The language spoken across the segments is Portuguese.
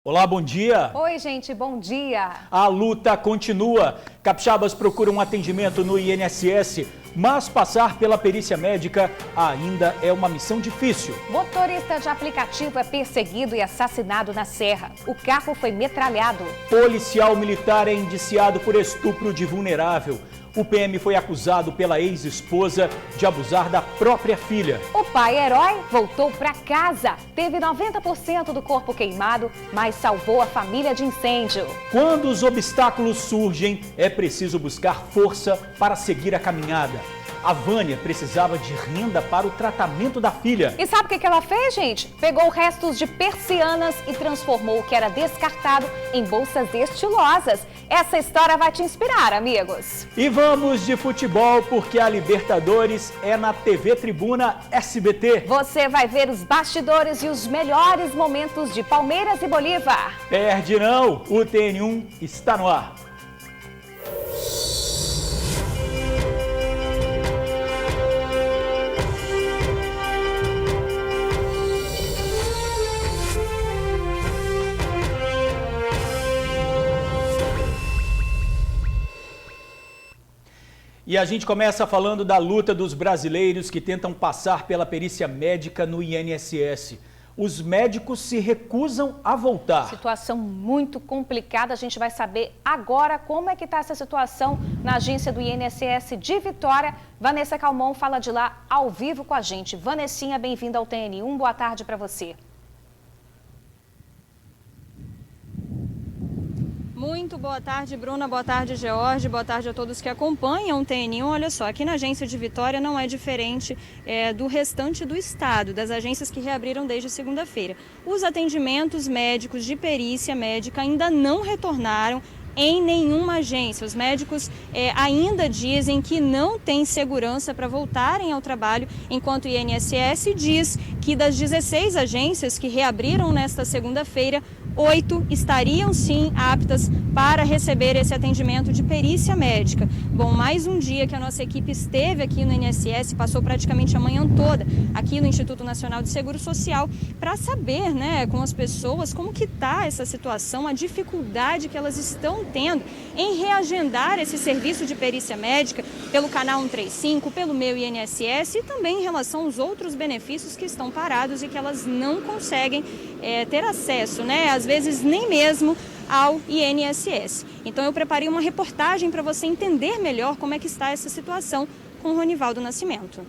Olá, bom dia. Oi, gente, bom dia. A luta continua. Capixabas procuram um atendimento no INSS, mas passar pela perícia médica ainda é uma missão difícil. Motorista de aplicativo é perseguido e assassinado na Serra. O carro foi metralhado. Policial militar é indiciado por estupro de vulnerável. O PM foi acusado pela ex-esposa de abusar da própria filha. O pai herói voltou para casa. Teve 90% do corpo queimado, mas salvou a família de incêndio. Quando os obstáculos surgem, é preciso buscar força para seguir a caminhada. A Vânia precisava de renda para o tratamento da filha. E sabe o que ela fez, gente? Pegou restos de persianas e transformou o que era descartado em bolsas estilosas. Essa história vai te inspirar, amigos. E vamos de futebol, porque a Libertadores é na TV Tribuna SBT. Você vai ver os bastidores e os melhores momentos de Palmeiras e Bolívar. Perde não, o TN1 está no ar. E a gente começa falando da luta dos brasileiros que tentam passar pela perícia médica no INSS. Os médicos se recusam a voltar. Situação muito complicada. A gente vai saber agora como é que está essa situação na agência do INSS de Vitória. Vanessa Calmon fala de lá ao vivo com a gente. Vanessinha, bem-vinda ao TN1. Boa tarde para você. Muito boa tarde, Bruna, boa tarde, George, boa tarde a todos que acompanham o TN1. Olha só, aqui na agência de Vitória não é diferente do restante do estado, das agências que reabriram desde segunda-feira. Os atendimentos médicos de perícia médica ainda não retornaram em nenhuma agência. Os médicos ainda dizem que não têm segurança para voltarem ao trabalho, enquanto o INSS diz que das 16 agências que reabriram nesta segunda-feira, 8 estariam sim aptas para receber esse atendimento de perícia médica. Bom, mais um dia que a nossa equipe esteve aqui no INSS, passou praticamente a manhã toda aqui no Instituto Nacional de Seguro Social para saber, com as pessoas como que está essa situação, a dificuldade que elas estão tendo em reagendar esse serviço de perícia médica pelo canal 135, pelo Meu INSS e também em relação aos outros benefícios que estão parados e que elas não conseguem ter acesso, às vezes nem mesmo ao INSS. Então eu preparei uma reportagem para você entender melhor como é que está essa situação com o Ronivaldo Nascimento.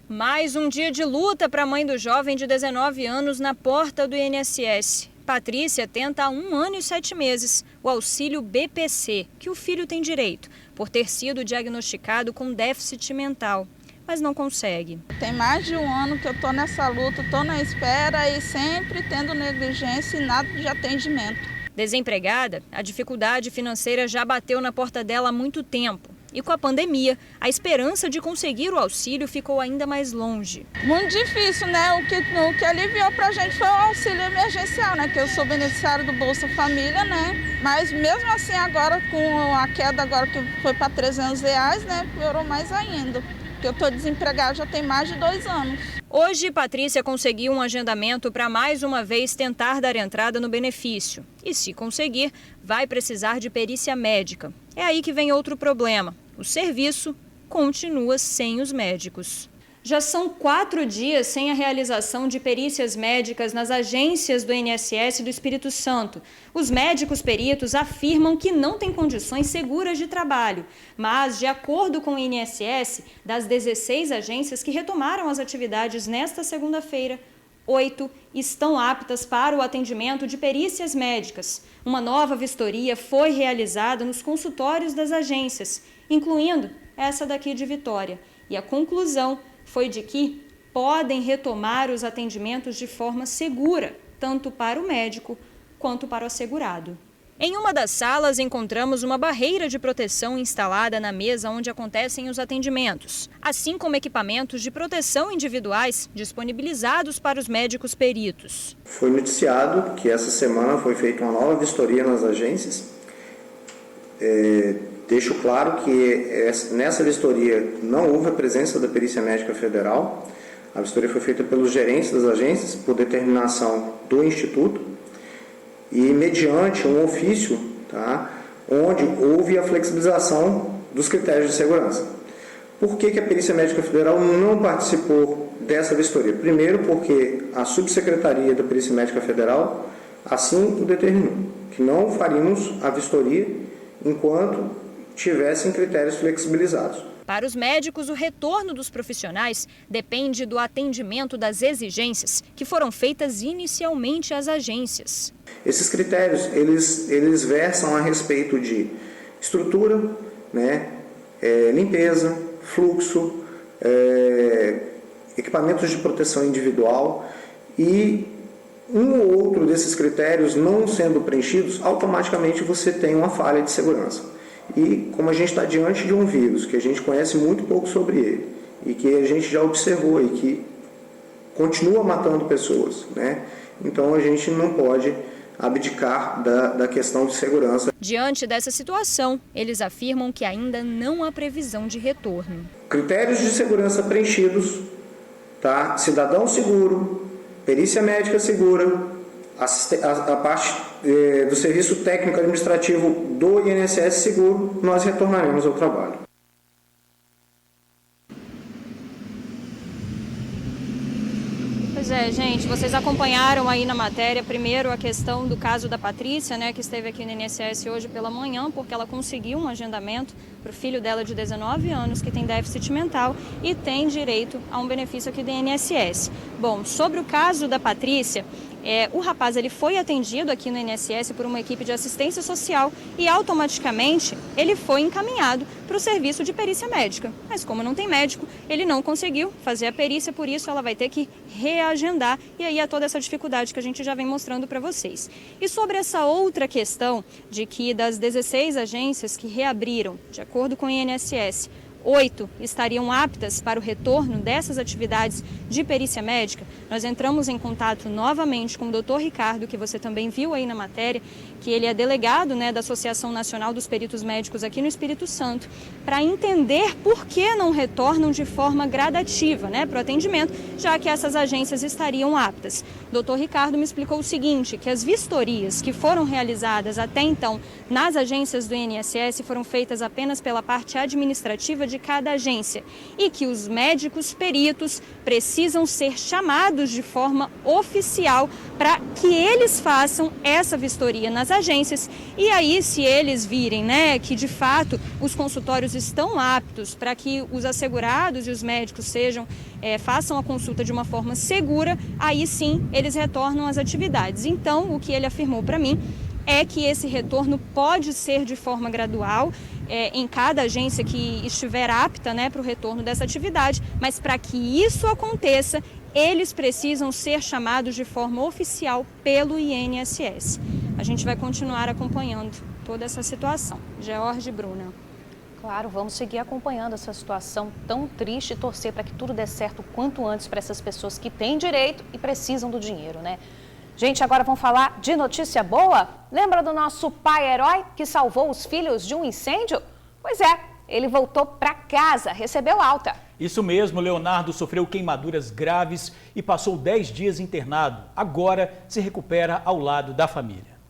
Mais um dia de luta para a mãe do jovem de 19 anos na porta do INSS. Patrícia tenta há 1 ano e 7 meses o auxílio BPC, que o filho tem direito, por ter sido diagnosticado com déficit mental, mas não consegue. Tem mais de 1 ano que eu estou nessa luta, estou na espera e sempre tendo negligência e nada de atendimento. Desempregada, a dificuldade financeira já bateu na porta dela há muito tempo. E com a pandemia, a esperança de conseguir o auxílio ficou ainda mais longe. Muito difícil, O que aliviou pra gente foi o auxílio emergencial, Que eu sou beneficiária do Bolsa Família, Mas mesmo assim agora, com a queda agora que foi para R$300, piorou mais ainda. Porque eu estou desempregada já tem mais de 2 anos. Hoje, Patrícia conseguiu um agendamento para mais uma vez tentar dar entrada no benefício. E se conseguir, vai precisar de perícia médica. É aí que vem outro problema. O serviço continua sem os médicos. Já são 4 dias sem a realização de perícias médicas nas agências do INSS do Espírito Santo. Os médicos peritos afirmam que não têm condições seguras de trabalho, mas, de acordo com o INSS, das 16 agências que retomaram as atividades nesta segunda-feira, 8 estão aptas para o atendimento de perícias médicas. Uma nova vistoria foi realizada nos consultórios das agências, incluindo essa daqui de Vitória, e a conclusão foi de que podem retomar os atendimentos de forma segura, tanto para o médico quanto para o assegurado. Em uma das salas, encontramos uma barreira de proteção instalada na mesa onde acontecem os atendimentos, assim como equipamentos de proteção individuais disponibilizados para os médicos peritos. Foi noticiado que essa semana foi feita uma nova vistoria nas agências. Deixo claro que nessa vistoria não houve a presença da Perícia Médica Federal. A vistoria foi feita pelos gerentes das agências, por determinação do Instituto. e mediante um ofício, tá, onde houve a flexibilização dos critérios de segurança. Por que a Perícia Médica Federal não participou dessa vistoria? Primeiro, porque a Subsecretaria da Perícia Médica Federal assim o determinou, que não faríamos a vistoria enquanto tivessem critérios flexibilizados. Para os médicos, o retorno dos profissionais depende do atendimento das exigências que foram feitas inicialmente às agências. Esses critérios, eles versam a respeito de estrutura, né, limpeza, fluxo, equipamentos de proteção individual, e um ou outro desses critérios não sendo preenchidos, automaticamente você tem uma falha de segurança. E como a gente está diante de um vírus que a gente conhece muito pouco sobre ele e que a gente já observou e que continua matando pessoas, né? Então a gente não pode abdicar da questão de segurança. Diante dessa situação, eles afirmam que ainda não há previsão de retorno. Critérios de segurança preenchidos, tá? Cidadão seguro, perícia médica segura, a parte do serviço técnico administrativo do INSS seguro, nós retornaremos ao trabalho. Pois é, gente, vocês acompanharam aí na matéria, primeiro a questão do caso da Patrícia, né, que esteve aqui no INSS hoje pela manhã, porque ela conseguiu um agendamento para o filho dela de 19 anos, que tem déficit mental e tem direito a um benefício aqui do INSS. Bom, sobre o caso da Patrícia, o rapaz ele foi atendido aqui no INSS por uma equipe de assistência social e automaticamente ele foi encaminhado para o serviço de perícia médica. Mas como não tem médico, ele não conseguiu fazer a perícia, por isso ela vai ter que reagendar, e aí é toda essa dificuldade que a gente já vem mostrando para vocês. E sobre essa outra questão de que das 16 agências que reabriram, de acordo com o INSS, 8 estariam aptas para o retorno dessas atividades de perícia médica, nós entramos em contato novamente com o Dr. Ricardo, que você também viu aí na matéria, que ele é delegado, né, da Associação Nacional dos Peritos Médicos aqui no Espírito Santo, para entender por que não retornam de forma gradativa, né, para o atendimento, já que essas agências estariam aptas. O Dr. Ricardo me explicou o seguinte, que as vistorias que foram realizadas até então nas agências do INSS foram feitas apenas pela parte administrativa de cada agência e que os médicos peritos precisam ser chamados de forma oficial para que eles façam essa vistoria nas agências, e aí se eles virem, né, que de fato os consultórios estão aptos para que os assegurados e os médicos façam a consulta de uma forma segura, aí sim eles retornam às atividades. Então, o que ele afirmou para mim é que esse retorno pode ser de forma gradual, em cada agência que estiver apta, né, para o retorno dessa atividade, mas para que isso aconteça, eles precisam ser chamados de forma oficial pelo INSS. A gente vai continuar acompanhando toda essa situação. George e Bruna. Claro, vamos seguir acompanhando essa situação tão triste e torcer para que tudo dê certo o quanto antes para essas pessoas que têm direito e precisam do dinheiro, né? Gente, agora vamos falar de notícia boa? Lembra do nosso pai herói que salvou os filhos de um incêndio? Pois é, ele voltou para casa, recebeu alta. Isso mesmo, Leonardo sofreu queimaduras graves e passou 10 dias internado. Agora se recupera ao lado da família.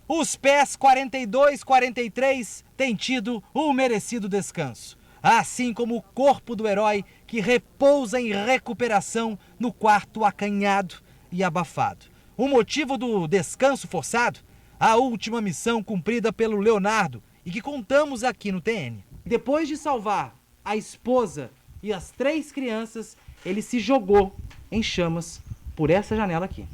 Os pés 42 e 43 têm tido um merecido descanso, assim como o corpo do herói que repousa em recuperação no quarto acanhado e abafado. O motivo do descanso forçado? A última missão cumprida pelo Leonardo e que contamos aqui no TN. Depois de salvar a esposa e as 3 crianças, ele se jogou em chamas por essa janela aqui,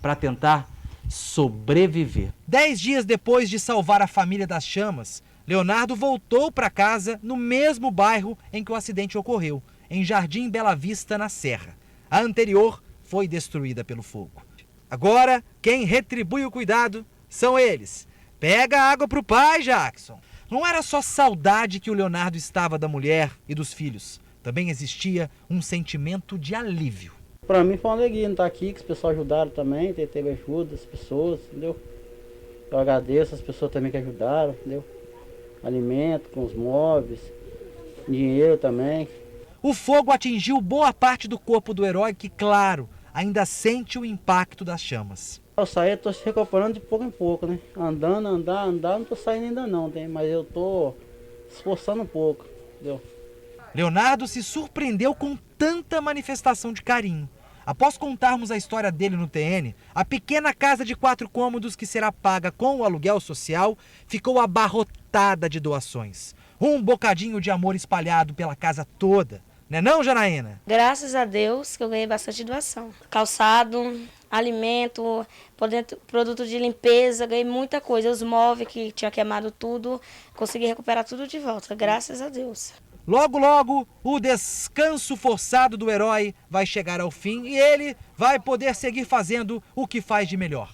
para tentar sobreviver. 10 dias depois de salvar a família das chamas, Leonardo voltou para casa no mesmo bairro em que o acidente ocorreu, em Jardim Bela Vista, na Serra. A anterior foi destruída pelo fogo. Agora, quem retribui o cuidado são eles. Pega água pro pai, Jackson. Não era só saudade que o Leonardo estava da mulher e dos filhos. Também existia um sentimento de alívio. Para mim foi uma alegria não estar aqui, que os pessoal ajudaram também, teve ajuda das pessoas, entendeu? Eu agradeço as pessoas também que ajudaram, entendeu? Alimento, com os móveis, dinheiro também. O fogo atingiu boa parte do corpo do herói que, claro, ainda sente o impacto das chamas. Eu saí, estou se recuperando de pouco em pouco, né? Andar, não estou saindo ainda não, mas eu estou esforçando um pouco, entendeu? Leonardo se surpreendeu com tanta manifestação de carinho. Após contarmos a história dele no TN, a pequena casa de 4 cômodos que será paga com o aluguel social ficou abarrotada de doações. Um bocadinho de amor espalhado pela casa toda. Né não, Janaína? Graças a Deus que eu ganhei bastante doação. Calçado, alimento, produto de limpeza, ganhei muita coisa. Os móveis que tinha queimado tudo, consegui recuperar tudo de volta, graças a Deus. Logo, logo, o descanso forçado do herói vai chegar ao fim e ele vai poder seguir fazendo o que faz de melhor: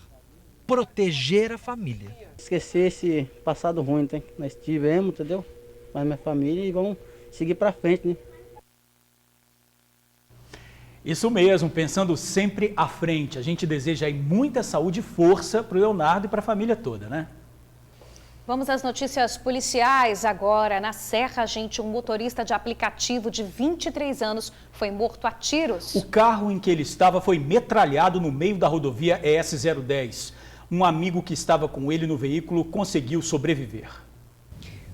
proteger a família. Esquecer esse passado ruim, né? Nós tivemos, entendeu? Mas minha família e vamos seguir para frente, né? Isso mesmo, pensando sempre à frente. A gente deseja aí muita saúde e força para o Leonardo e para a família toda, né? Vamos às notícias policiais agora. Na Serra, um motorista de aplicativo de 23 anos foi morto a tiros. O carro em que ele estava foi metralhado no meio da rodovia ES-010. Um amigo que estava com ele no veículo conseguiu sobreviver.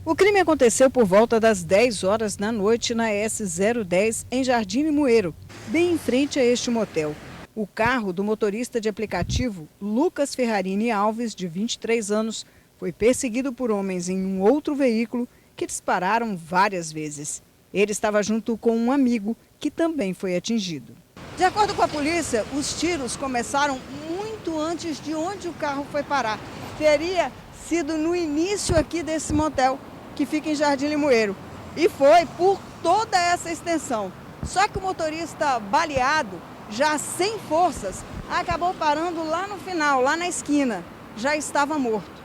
O crime aconteceu por volta das 10 horas da noite na ES-010 em Jardim Limoeiro, bem em frente a este motel. O carro do motorista de aplicativo Lucas Ferrarini Alves, de 23 anos, foi perseguido por homens em um outro veículo que dispararam várias vezes. Ele estava junto com um amigo que também foi atingido. De acordo com a polícia, os tiros começaram muito antes de onde o carro foi parar. Teria sido no início aqui desse motel, que fica em Jardim Limoeiro. E foi por toda essa extensão. Só que o motorista baleado, já sem forças, acabou parando lá no final, lá na esquina. Já estava morto.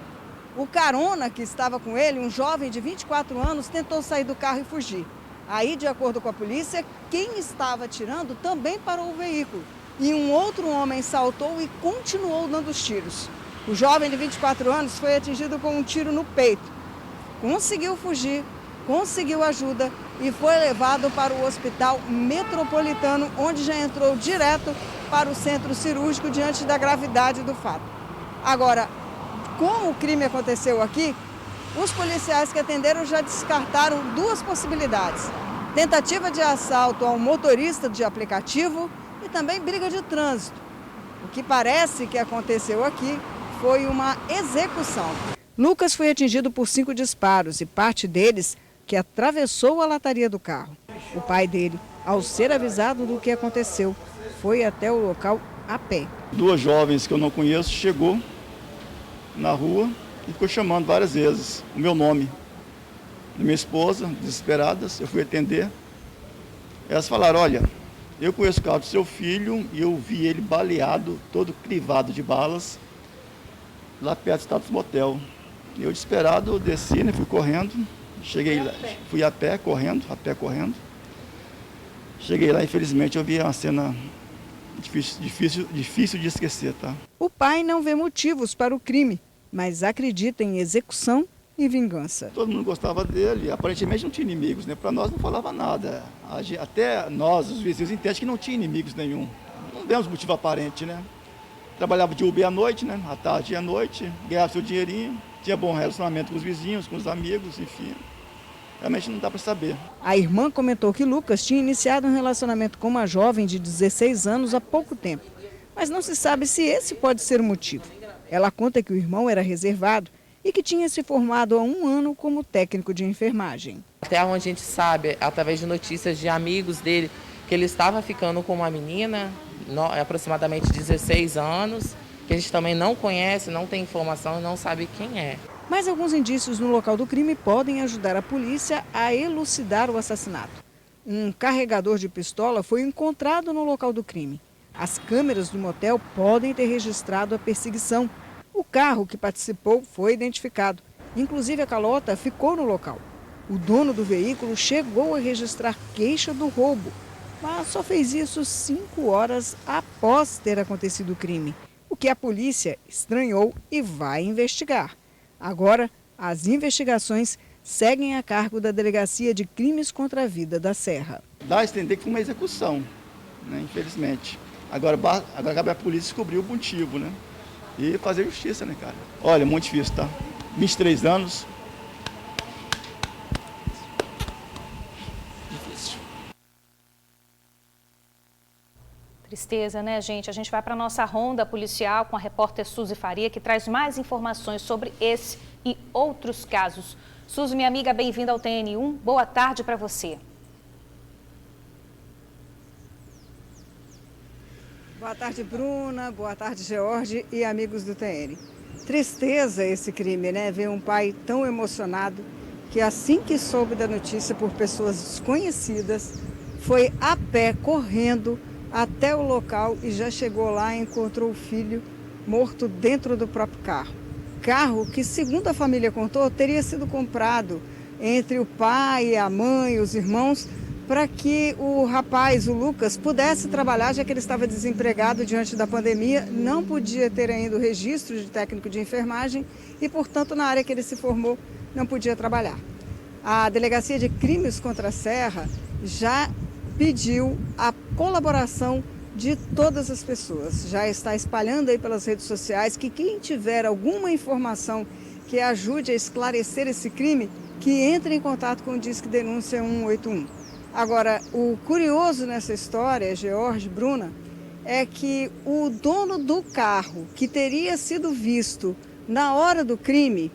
O carona que estava com ele, um jovem de 24 anos, tentou sair do carro e fugir. Aí, de acordo com a polícia, quem estava atirando também parou o veículo. E um outro homem saltou e continuou dando os tiros. O jovem de 24 anos foi atingido com um tiro no peito. Conseguiu fugir, conseguiu ajuda e foi levado para o Hospital Metropolitano, onde já entrou direto para o centro cirúrgico diante da gravidade do fato. Agora, como o crime aconteceu aqui, os policiais que atenderam já descartaram 2 possibilidades: tentativa de assalto ao motorista de aplicativo e também briga de trânsito. O que parece que aconteceu aqui foi uma execução. Lucas foi atingido por 5 disparos e parte deles que atravessou a lataria do carro. O pai dele, ao ser avisado do que aconteceu, foi até o local a pé. 2 jovens que eu não conheço chegou na rua e ficou chamando várias vezes o meu nome. Minha esposa, desesperadas, eu fui atender. Elas falaram: olha, eu conheço o carro do seu filho e eu vi ele baleado, todo crivado de balas, lá perto do status motel. Eu, desesperado, desci, né, fui correndo, cheguei lá, fui a pé correndo. Cheguei lá, infelizmente, eu vi uma cena difícil de esquecer, tá? O pai não vê motivos para o crime, mas acredita em execução e vingança. Todo mundo gostava dele, aparentemente não tinha inimigos, né? Para nós não falava nada. Até nós, os vizinhos, entendem que não tinha inimigos nenhum. Não demos motivo aparente, né? Trabalhava de Uber à noite, né? À tarde e à noite, ganhava seu dinheirinho, tinha bom relacionamento com os vizinhos, com os amigos, enfim. Realmente não dá para saber. A irmã comentou que Lucas tinha iniciado um relacionamento com uma jovem de 16 anos há pouco tempo, mas não se sabe se esse pode ser o motivo. Ela conta que o irmão era reservado e que tinha se formado há 1 ano como técnico de enfermagem. Até onde a gente sabe, através de notícias de amigos dele, que ele estava ficando com uma menina, aproximadamente 16 anos, que a gente também não conhece, não tem informação e não sabe quem é. Mas alguns indícios no local do crime podem ajudar a polícia a elucidar o assassinato. Um carregador de pistola foi encontrado no local do crime. As câmeras do motel podem ter registrado a perseguição. O carro que participou foi identificado. Inclusive, a calota ficou no local. O dono do veículo chegou a registrar queixa do roubo, mas só fez isso 5 horas após ter acontecido o crime, o que a polícia estranhou e vai investigar. Agora, as investigações seguem a cargo da Delegacia de Crimes contra a Vida da Serra. Dá a entender que foi uma execução, né, infelizmente. Agora cabe a polícia descobrir o motivo, né? E fazer justiça, né, cara? Olha, muito difícil, tá? 23 anos. Difícil. Tristeza, né, gente? A gente vai para a nossa ronda policial com a repórter Suzy Faria, que traz mais informações sobre esse e outros casos. Suzy, minha amiga, bem-vinda ao TN1. Boa tarde para você. Boa tarde, Bruna. Boa tarde, George e amigos do TN. Tristeza esse crime, né? Ver um pai tão emocionado que assim que soube da notícia por pessoas desconhecidas, foi a pé, correndo até o local e já chegou lá e encontrou o filho morto dentro do próprio carro. Carro que, segundo a família contou, teria sido comprado entre o pai, a mãe, os irmãos, para que o rapaz, o Lucas, pudesse trabalhar, já que ele estava desempregado diante da pandemia, não podia ter ainda o registro de técnico de enfermagem e, portanto, na área que ele se formou, não podia trabalhar. A Delegacia de Crimes contra a Serra já pediu a colaboração de todas as pessoas. Já está espalhando aí pelas redes sociais que quem tiver alguma informação que ajude a esclarecer esse crime, que entre em contato com o Disque Denúncia 181. Agora, o curioso nessa história, George, Bruna, é que o dono do carro que teria sido visto na hora do crime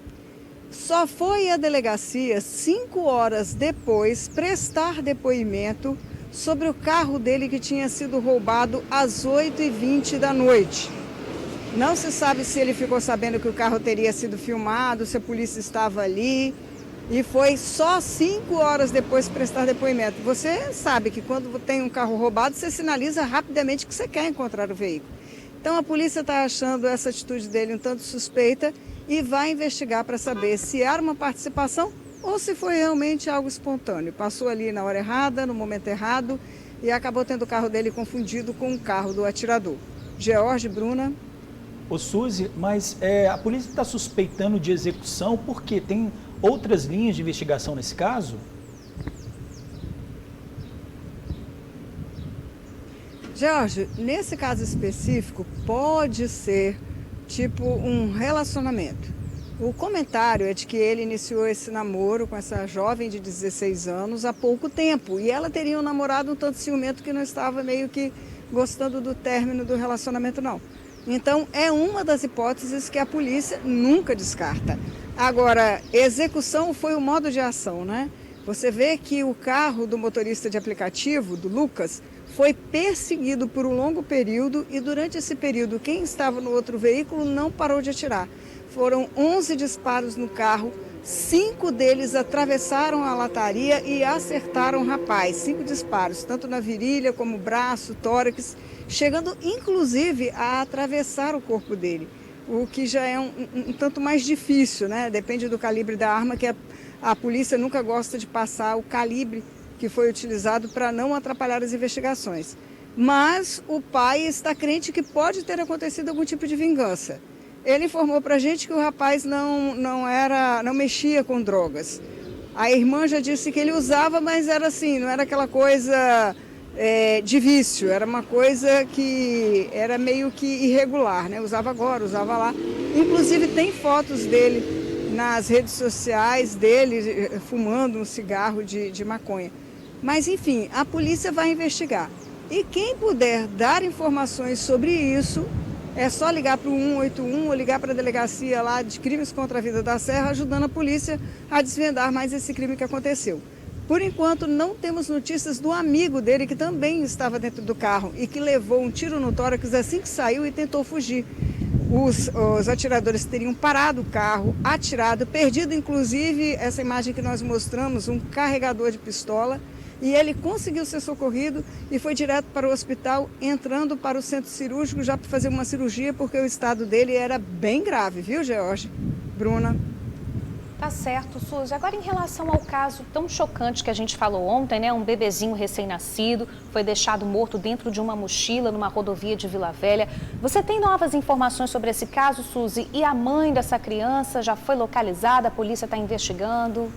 só foi à delegacia 5 horas depois prestar depoimento sobre o carro dele que tinha sido roubado às 8h20 da noite. Não se sabe se ele ficou sabendo que o carro teria sido filmado, se a polícia estava ali, e foi só 5 horas depois prestar depoimento. Você sabe que quando tem um carro roubado, você sinaliza rapidamente que você quer encontrar o veículo. Então a polícia está achando essa atitude dele um tanto suspeita e vai investigar para saber se era uma participação ou se foi realmente algo espontâneo. Passou ali na hora errada, no momento errado, e acabou tendo o carro dele confundido com o carro do atirador. George, Bruna. Ô Suzy, mas a polícia está suspeitando de execução porque tem outras linhas de investigação nesse caso? George, nesse caso específico, pode ser tipo um relacionamento. O comentário é de que ele iniciou esse namoro com essa jovem de 16 anos há pouco tempo. E ela teria um namorado um tanto ciumento que não estava meio que gostando do término do relacionamento, não. Então, é uma das hipóteses que a polícia nunca descarta. Agora, execução foi o modo de ação, né? Você vê que o carro do motorista de aplicativo, do Lucas, foi perseguido por um longo período e durante esse período quem estava no outro veículo não parou de atirar. Foram 11 disparos no carro, 5 deles atravessaram a lataria e acertaram o rapaz. 5 disparos, tanto na virilha como braço, tórax, chegando inclusive a atravessar o corpo dele. O que já é um tanto mais difícil, né? Depende do calibre da arma, que a polícia nunca gosta de passar o calibre que foi utilizado para não atrapalhar as investigações. Mas o pai está crente que pode ter acontecido algum tipo de vingança. Ele informou para a gente que o rapaz não mexia com drogas. A irmã já disse que ele usava, mas era assim, não era aquela coisa de vício, era uma coisa que era meio que irregular, né? Usava agora, usava lá. Inclusive tem fotos dele nas redes sociais, dele fumando um cigarro de maconha. Mas enfim, a polícia vai investigar. E quem puder dar informações sobre isso, é só ligar para o 181 ou ligar para a delegacia lá de crimes contra a vida da Serra, ajudando a polícia a desvendar mais esse crime que aconteceu. Por enquanto, não temos notícias do amigo dele que também estava dentro do carro e que levou um tiro no tórax assim que saiu e tentou fugir. Os atiradores teriam parado o carro, atirado, perdido inclusive essa imagem que nós mostramos, um carregador de pistola. E ele conseguiu ser socorrido e foi direto para o hospital, entrando para o centro cirúrgico já para fazer uma cirurgia, porque o estado dele era bem grave, viu, George? Bruna? Tá certo, Suzy. Agora, em relação ao caso tão chocante que a gente falou ontem, né? Um bebezinho recém-nascido foi deixado morto dentro de uma mochila numa rodovia de Vila Velha. Você tem novas informações sobre esse caso, Suzy? E a mãe dessa criança já foi localizada? A polícia está investigando?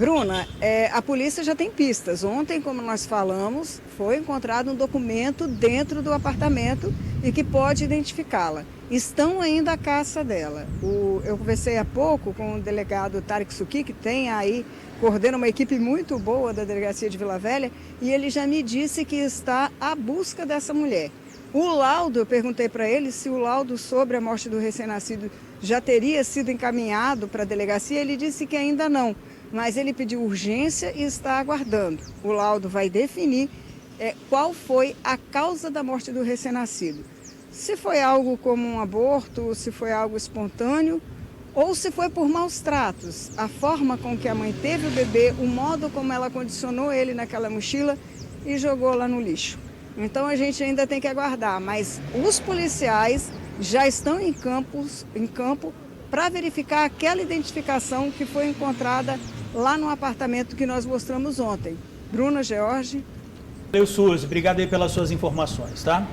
Bruna, a polícia já tem pistas. Ontem, como nós falamos, foi encontrado um documento dentro do apartamento e que pode identificá-la. Estão ainda à caça dela. Eu conversei há pouco com o delegado Tarek Suki, que coordena uma equipe muito boa da delegacia de Vila Velha, e ele já me disse que está à busca dessa mulher. O laudo, eu perguntei para ele se o laudo sobre a morte do recém-nascido já teria sido encaminhado para a delegacia. Ele disse que ainda não, mas ele pediu urgência e está aguardando. O laudo vai definir qual foi a causa da morte do recém-nascido. Se foi algo como um aborto, se foi algo espontâneo, ou se foi por maus tratos. A forma com que a mãe teve o bebê, o modo como ela condicionou ele naquela mochila e jogou lá no lixo. Então a gente ainda tem que aguardar, mas os policiais já estão em campo para verificar aquela identificação que foi encontrada lá no apartamento que nós mostramos ontem. Bruna, George. Valeu, Suzy. Obrigado aí pelas suas informações, tá?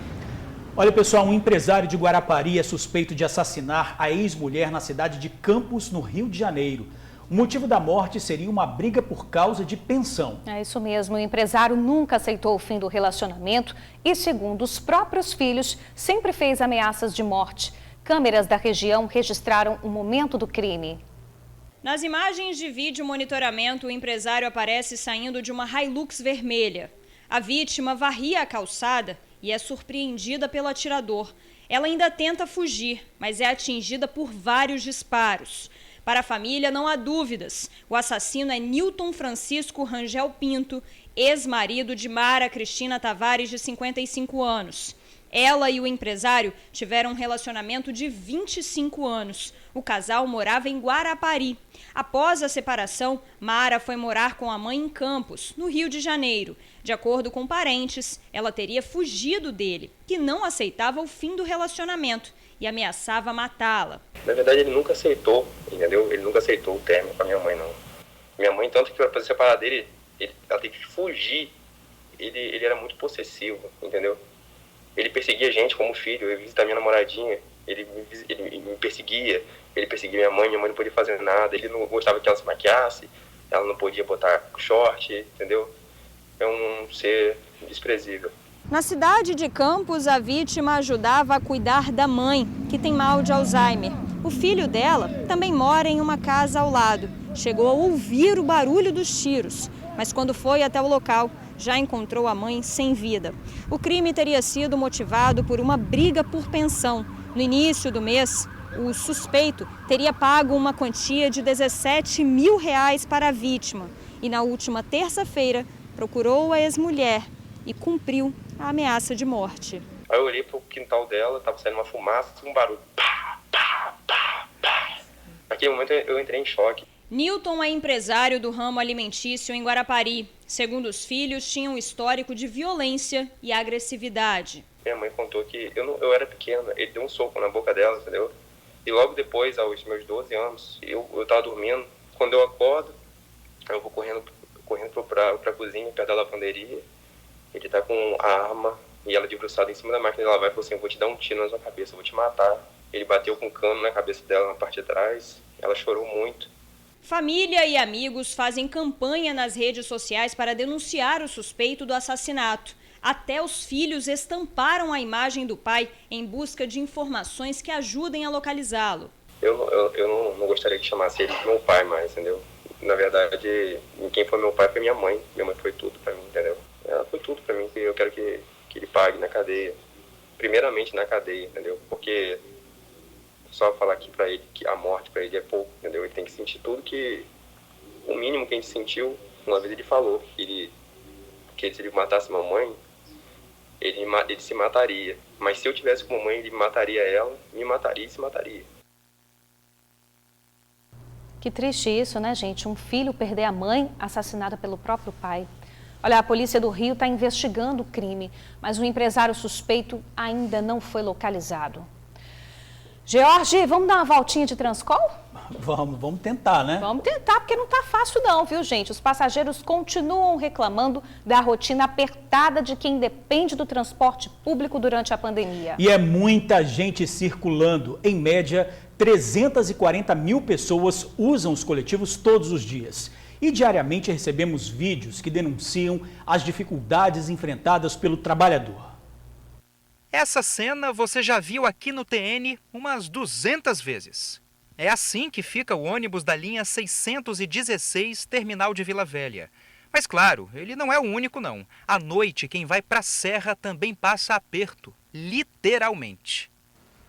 Olha, pessoal, um empresário de Guarapari é suspeito de assassinar a ex-mulher na cidade de Campos, no Rio de Janeiro. O motivo da morte seria uma briga por causa de pensão. É isso mesmo, o empresário nunca aceitou o fim do relacionamento e, segundo os próprios filhos, sempre fez ameaças de morte. Câmeras da região registraram o momento do crime. Nas imagens de vídeo monitoramento, o empresário aparece saindo de uma Hilux vermelha. A vítima varria a calçada e é surpreendida pelo atirador. Ela ainda tenta fugir, mas é atingida por vários disparos. Para a família, não há dúvidas. O assassino é Nilton Francisco Rangel Pinto, ex-marido de Mara Cristina Tavares, de 55 anos. Ela e o empresário tiveram um relacionamento de 25 anos. O casal morava em Guarapari. Após a separação, Mara foi morar com a mãe em Campos, no Rio de Janeiro. De acordo com parentes, ela teria fugido dele, que não aceitava o fim do relacionamento e ameaçava matá-la. Na verdade, ele nunca aceitou, entendeu? Ele nunca aceitou o término com a minha mãe, não. Minha mãe, tanto que para se separar dele, ela teve que fugir. Ele era muito possessivo, entendeu? Ele perseguia a gente como filho. Eu ia visitar minha namoradinha, ele me perseguia. Ele perseguia minha mãe não podia fazer nada. Ele não gostava que ela se maquiasse, ela não podia botar short, entendeu? É um ser desprezível. Na cidade de Campos, a vítima ajudava a cuidar da mãe, que tem mal de Alzheimer. O filho dela também mora em uma casa ao lado. Chegou a ouvir o barulho dos tiros, mas quando foi até o local, já encontrou a mãe sem vida. O crime teria sido motivado por uma briga por pensão. No início do mês, o suspeito teria pago uma quantia de R$17 mil para a vítima. E na última terça-feira, procurou a ex-mulher e cumpriu a ameaça de morte. Aí eu olhei pro quintal dela, tava saindo uma fumaça, um barulho. Pá, pá, pá, pá. Naquele momento eu entrei em choque. Nilton é empresário do ramo alimentício em Guarapari. Segundo os filhos, tinha um histórico de violência e agressividade. Minha mãe contou que eu era pequena, ele deu um soco na boca dela, entendeu? E logo depois, aos meus 12 anos, eu tava dormindo. Quando eu acordo, eu vou correndo pra cozinha, perto da lavanderia. Ele tá com a arma e ela debruçada em cima da máquina de lavar e falou assim: eu vou te dar um tiro na sua cabeça, eu vou te matar. Ele bateu com um cano na cabeça dela, na parte de trás. Ela chorou muito. Família e amigos fazem campanha nas redes sociais para denunciar o suspeito do assassinato. Até os filhos estamparam a imagem do pai em busca de informações que ajudem a localizá-lo. Eu não gostaria que chamasse ele de meu pai mais, entendeu? Na verdade, quem foi meu pai foi minha mãe. Minha mãe foi tudo pra mim, entendeu? Ela foi tudo pra mim, eu quero que ele pague na cadeia. Primeiramente na cadeia, entendeu? Porque só falar aqui pra ele que a morte pra ele é pouco, entendeu? Ele tem que sentir tudo que... O mínimo que a gente sentiu, uma vez ele falou que se ele matasse mamãe, ele se mataria. Mas se eu tivesse com mamãe, ele mataria ela, me mataria e se mataria. Que triste isso, né, gente? Um filho perder a mãe assassinada pelo próprio pai. Olha, a polícia do Rio está investigando o crime, mas o empresário suspeito ainda não foi localizado. George, vamos dar uma voltinha de Transcol? Vamos tentar, né? Vamos tentar, porque não tá fácil não, viu, gente? Os passageiros continuam reclamando da rotina apertada de quem depende do transporte público durante a pandemia. E é muita gente circulando. Em média, 340 mil pessoas usam os coletivos todos os dias. E diariamente recebemos vídeos que denunciam as dificuldades enfrentadas pelo trabalhador. Essa cena você já viu aqui no TN umas 200 vezes. É assim que fica o ônibus da linha 616, terminal de Vila Velha. Mas claro, ele não é o único não. À noite, quem vai para a Serra também passa aperto, literalmente.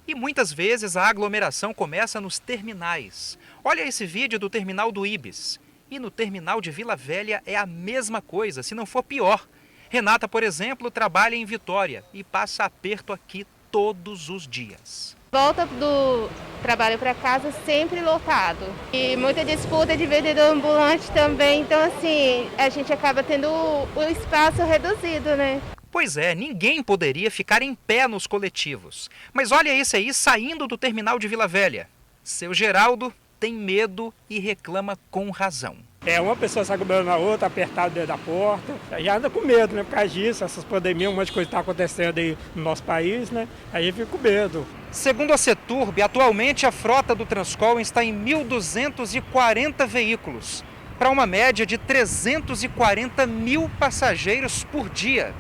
E muitas vezes a aglomeração começa nos terminais. Olha esse vídeo do terminal do Ibis. E no terminal de Vila Velha é a mesma coisa, se não for pior. Renata, por exemplo, trabalha em Vitória e passa aperto aqui todos os dias. Volta do trabalho para casa sempre lotado. E muita disputa de vendedor ambulante também, então assim, a gente acaba tendo o espaço reduzido, né? Pois é, ninguém poderia ficar em pé nos coletivos. Mas olha esse aí saindo do terminal de Vila Velha. Seu Geraldo tem medo e reclama com razão. Uma pessoa se aglomerando na outra, apertado dentro da porta. Já anda com medo, né? Por causa disso, essas pandemias, um monte de coisa está acontecendo aí no nosso país, né? Aí fica com medo. Segundo a Ceturb, atualmente a frota do Transcol está em 1.240 veículos, para uma média de 340 mil passageiros por dia.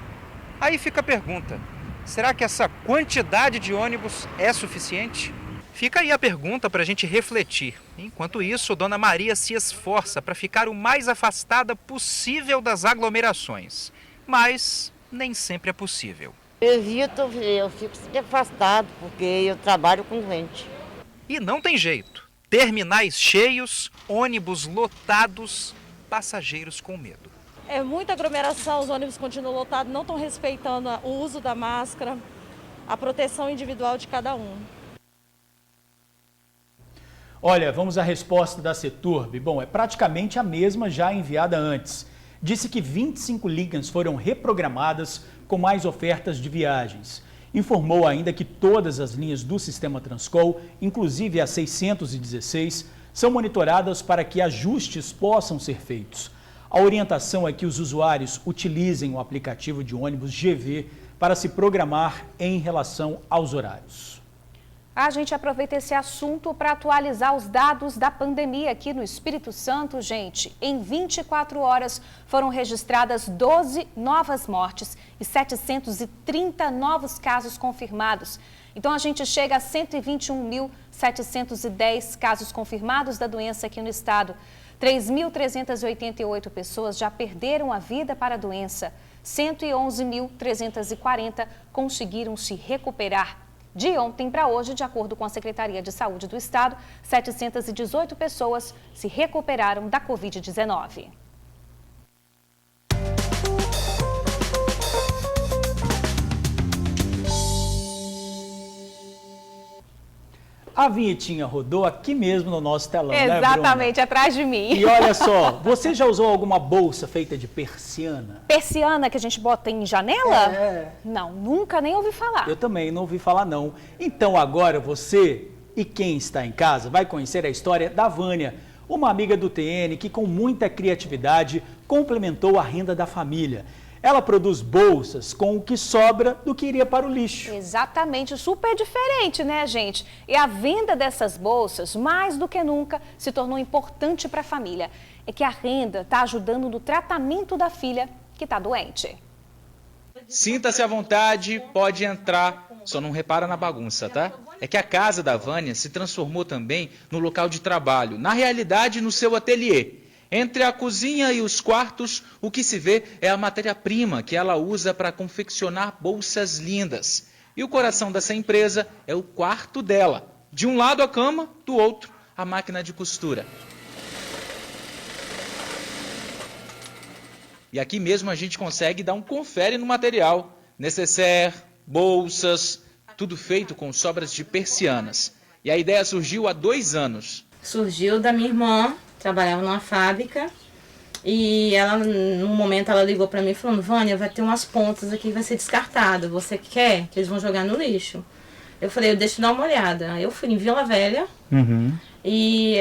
Aí fica a pergunta, será que essa quantidade de ônibus é suficiente? Fica aí a pergunta para a gente refletir. Enquanto isso, Dona Maria se esforça para ficar o mais afastada possível das aglomerações. Mas nem sempre é possível. Eu fico afastado porque eu trabalho com gente. E não tem jeito. Terminais cheios, ônibus lotados, passageiros com medo. É muita aglomeração, os ônibus continuam lotados, não estão respeitando o uso da máscara, a proteção individual de cada um. Olha, vamos à resposta da Ceturb. Bom, é praticamente a mesma já enviada antes. Disse que 25 linhas foram reprogramadas com mais ofertas de viagens. Informou ainda que todas as linhas do sistema Transcol, inclusive a 616, são monitoradas para que ajustes possam ser feitos. A orientação é que os usuários utilizem o aplicativo de ônibus GV para se programar em relação aos horários. A gente aproveita esse assunto para atualizar os dados da pandemia aqui no Espírito Santo, gente. Em 24 horas foram registradas 12 novas mortes e 730 novos casos confirmados. Então a gente chega a 121.710 casos confirmados da doença aqui no estado. 3.388 pessoas já perderam a vida para a doença. 111.340 conseguiram se recuperar. De ontem para hoje, de acordo com a Secretaria de Saúde do Estado, 718 pessoas se recuperaram da Covid-19. A vinhetinha rodou aqui mesmo no nosso telão, exatamente, né, atrás de mim. E olha só, você já usou alguma bolsa feita de persiana? Persiana que a gente bota em janela? Não, nunca nem ouvi falar. Eu também não ouvi falar não. Então agora você e quem está em casa vai conhecer a história da Vânia, uma amiga do TN que com muita criatividade complementou a renda da família. Ela produz bolsas com o que sobra do que iria para o lixo. Exatamente, super diferente, né, gente? E a venda dessas bolsas, mais do que nunca, se tornou importante para a família. É que a renda está ajudando no tratamento da filha que está doente. Sinta-se à vontade, pode entrar, só não repara na bagunça, tá? É que a casa da Vânia se transformou também no local de trabalho, na realidade no seu ateliê. Entre a cozinha e os quartos, o que se vê é a matéria-prima que ela usa para confeccionar bolsas lindas. E o coração dessa empresa é o quarto dela. De um lado a cama, do outro a máquina de costura. E aqui mesmo a gente consegue dar um confere no material. Necessaire, bolsas, tudo feito com sobras de persianas. E a ideia surgiu há 2 anos. Surgiu da minha irmã, trabalhava numa fábrica, e ela, num momento, ela ligou para mim falando: Vânia, vai ter umas pontas aqui que vai ser descartado, você quer? Que eles vão jogar no lixo. Eu falei, eu deixo dar uma olhada. Aí eu fui em Vila Velha, e